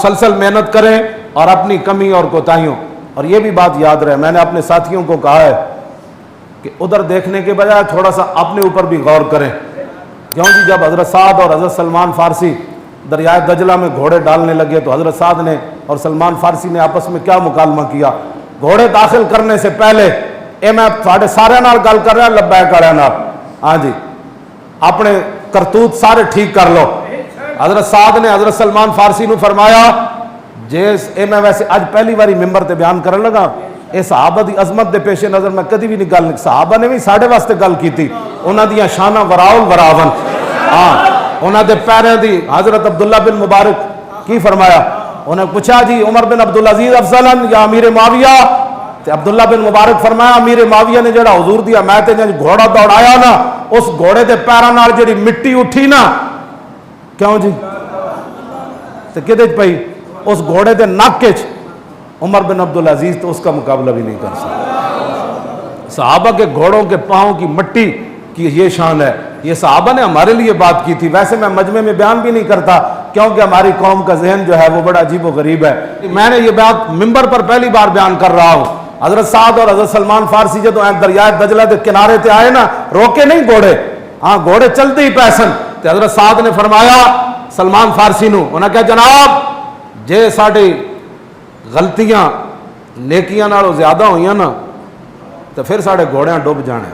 مسلسل محنت کریں اور اپنی کمی اور کوتاہیوں، اور یہ بھی بات یاد رہے، میں نے اپنے ساتھیوں کو کہا ہے کہ ادھر دیکھنے کے بجائے تھوڑا سا اپنے اوپر بھی غور کریں، کیوں جی جب حضرت سعد اور حضرت سلمان فارسی دریائے دجلہ میں گھوڑے ڈالنے لگے تو حضرت سعد نے اور سلمان فارسی نے آپس میں کیا مکالمہ کیا؟ گھوڑے داخل کرنے سے پہلے اے میں تھوڑے سارے نال گل کر رہا، لبیک کر رہا، ہاں جی اپنے کرتوت سارے ٹھیک کر لو۔ حضرت سعد نے حضرت سلمان فارسی نو فرمایا جیس اے میں ویسے اج پہلی باری ممبر تے بیان کرن لگا، اے صحابہ دی عظمت دے پیش نظر میں کدی بھی نہیں گل، صحابہ نے بھی ساڈے واسطے گل کیتی، انہاں دیاں شاناں وراول وراون، ہاں انہاں دے پیریں دی۔ حضرت عبداللہ بن مبارک کی فرمایا، انہیں پوچھا جی عمر بن عبدالعزیز افضل یا امیر معاویہ؟ تے عبداللہ بن مبارک فرمایا امیر معاویہ نے جڑا حضور دی حمایت وچ گھوڑا دوڑایا نا، اس گھوڑے دے پیراں نال جڑی مٹی اٹھی نا، کیوں جی تے کدے وچ پئی؟ اس گھوڑے دے نک وچ۔ عمر بن عبدالعزیز تو اس کا مقابلہ بھی نہیں کر سکتا۔ صحابہ کے گھوڑوں کے پاؤں کی مٹی کی یہ شان ہے، یہ صحابہ نے ہمارے لیے بات کی تھی۔ ویسے میں مجمع میں بیان بھی نہیں کرتا کیونکہ ہماری قوم کا ذہن جو ہے وہ بڑا عجیب و غریب ہے۔ میں نے یہ بات ممبر پر پہلی بار بیان کر رہا ہوں۔ حضرت سعد اور حضرت سلمان فارسی جدو دریائے دجلہ کے کنارے تے آئے نا، روکے نہیں گھوڑے، ہاں گھوڑے چلتے ہی پیسن، تے حضرت سعد نے فرمایا سلمان فارسی نو، انہاں کہا جناب جے ساڑی غلطیاں نیکیاں نالوں زیادہ ہوئیاں نا تو پھر ساڑے گھوڑیاں ڈوب جانے،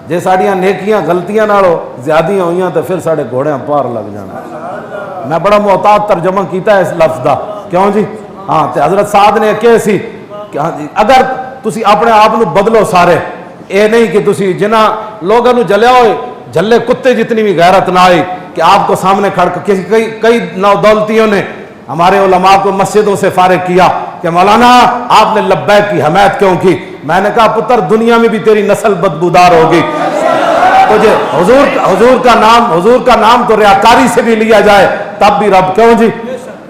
جے ساڑیاں نیکیاں غلطیاں نالوں زیادہ ہوئیاں تو پھر ساڑے گھوڑیاں پار لگ جانا۔ میں بڑا محتاط ترجمہ کیتا ہے اس لفظ دا، کیوں جی ہاں تے حضرت سعد نے کہے سی کہ ہاں جی اگر تسی اپنے آپ نو بدلو سارے، اے نہیں کہ تسی جنہ لوگوں نو جلیا ہوئے جھلے کتے جتنی بھی غیرت نہ آئی کہ آپ کو سامنے کھڑ کئی نودولتیوں نے ہمارے علماء کو مسجدوں سے فارغ کیا کہ مولانا آپ نے لبیک کی حمایت کیوں کی؟ میں نے کہا پتر دنیا میں بھی تیری نسل بدبودار ہوگی، تجھے حضور کا نام تو ریاکاری سے بھی لیا جائے تب بھی رب، کیوں جی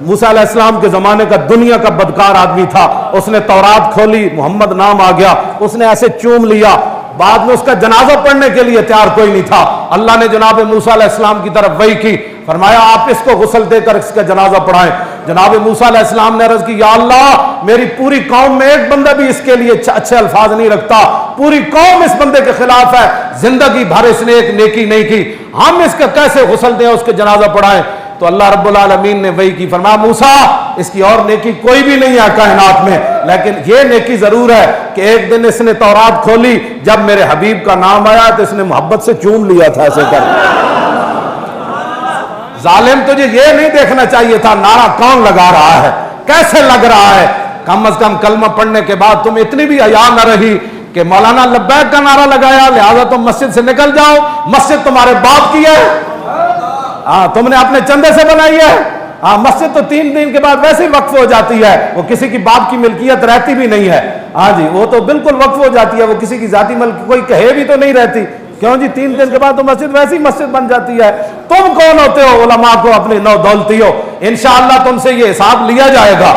موسیٰ علیہ السلام کے زمانے کا دنیا کا بدکار آدمی تھا، اس نے تورات کھولی، محمد نام آ گیا، اس نے ایسے چوم لیا، بعد میں اس کا جنازہ پڑھنے کے لیے تیار کوئی نہیں تھا۔ اللہ نے جناب موسیٰ علیہ السلام کی طرف وحی کی، فرمایا آپ اس کو غسل دے کر اس کا جنازہ پڑھائیں۔ جناب موسیٰ علیہ السلام نے عرض کی یا اللہ میری پوری قوم میں ایک بندہ بھی اس کے لیے اچھے الفاظ نہیں رکھتا، پوری قوم اس بندے کے خلاف ہے، زندگی بھر اس نے ایک نیکی نہیں کی، ہم اس کا کیسے غسل دیں، اس کے جنازہ پڑھائیں؟ تو اللہ رب العالمین نے وحی کی، فرمایا موسیٰ اس کی اور نیکی کوئی بھی نہیں ہے کائنات میں، لیکن یہ نیکی ضرور ہے کہ ایک دن اس نے تورات کھولی، جب میرے حبیب کا نام آیا تو اس نے محبت سے چوم لیا تھا ایسے کر۔ ظالم تجھے یہ نہیں دیکھنا چاہیے تھا نعرہ کون لگا رہا ہے، کیسے لگ رہا ہے، کم از کم کلمہ پڑھنے کے بعد تم اتنی بھی حیا نہ رہی کہ مولانا لبیک کا نعرہ لگایا لہذا تم مسجد سے نکل جاؤ، مسجد تمہارے باپ کی ہے، ہاں تم نے اپنے چندے سے بنائی ہے، ہاں مسجد تو 3 دن کے بعد ویسے ہی وقف ہو جاتی ہے، وہ کسی کی باپ کی ملکیت رہتی بھی نہیں ہے، ہاں جی وہ تو بالکل وقف ہو جاتی ہے، وہ کسی کی ذاتی ملک کوئی کہے بھی تو نہیں رہتی، کیوں جی 3 دن کے بعد تو مسجد ویسے ہی مسجد بن جاتی ہے۔ تم کون ہوتے ہو علماء کو اپنی نو دولتی ہو، انشاءاللہ تم سے یہ حساب لیا جائے گا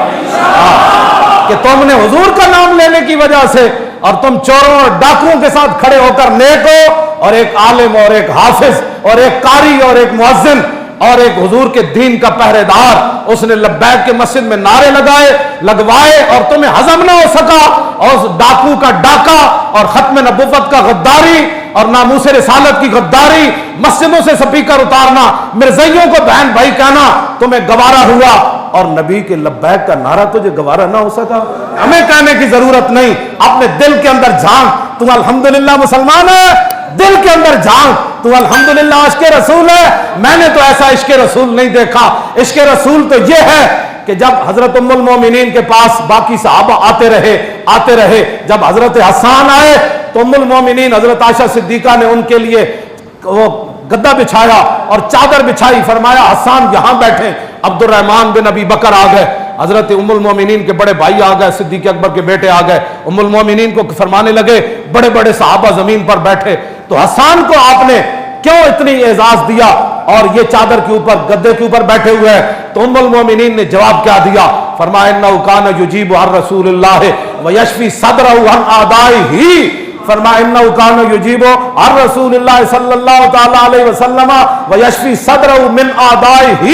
کہ تم نے حضور کا نام لینے کی وجہ سے اور تم چوروں اور ڈاکوؤں کے ساتھ کھڑے ہو کر نیک ہو، اور ایک عالم اور ایک حافظ اور ایک قاری اور ایک مؤذن اور ایک حضور کے دین کا پہرے دار، اس نے لبیک کے مسجد میں نعرے لگوائے اور تمہیں ہضم نہ ہو سکا، اور اس ڈاکو کا ڈاکہ اور ختم نبوت کا غداری اور ناموس رسالت کی غداری، مسجدوں سے سپیکر اتارنا، مرزائیوں کو بہن بھائی کہنا تمہیں گوارا ہوا، اور نبی کے لبیک کا نعرہ تجھے گوارا نہ ہو سکا؟ ہمیں کہنے کی ضرورت نہیں، اپنے دل کے اندر جھانک، تم الحمدللہ مسلمان ہے، دل کے اندر جھانک، تو الحمدللہ عشق رسول ہے۔ میں نے تو ایسا عشق رسول نہیں دیکھا۔ عشق رسول تو یہ ہے کہ جب حضرت ام المومنین کے پاس باقی صحابہ آتے رہے، جب حضرت حسان آئے تو ام المومنین حضرت عائشہ صدیقہ نے ان کے لیے وہ گدا بچھایا اور چادر بچھائی، فرمایا حسان یہاں بیٹھیں۔ عبد الرحمن بن ابی بکر آ گئے، حضرت ام المومنین کے بڑے بھائی آ گئے، صدیق اکبر کے بیٹے آ گئے، ام المومنین کو فرمانے لگے، بڑے بڑے صحابہ زمین پر بیٹھے، تو حسان کو آپ نے کیوں اتنی اعزاز دیا اور یہ چادر کے اوپر گدے کے اوپر بیٹھے ہوئے ہیں؟ تو ام المومنین نے جواب کیا دیا؟ فرمایا انہ کان یجیب عن رسول اللہ ویشفی صدرہ عن اعدائہ، فرمایا انہ کان یجیب عن رسول اللہ صلی اللہ تعالی علیہ وسلم ویشفی صدرہ من اعدائہ،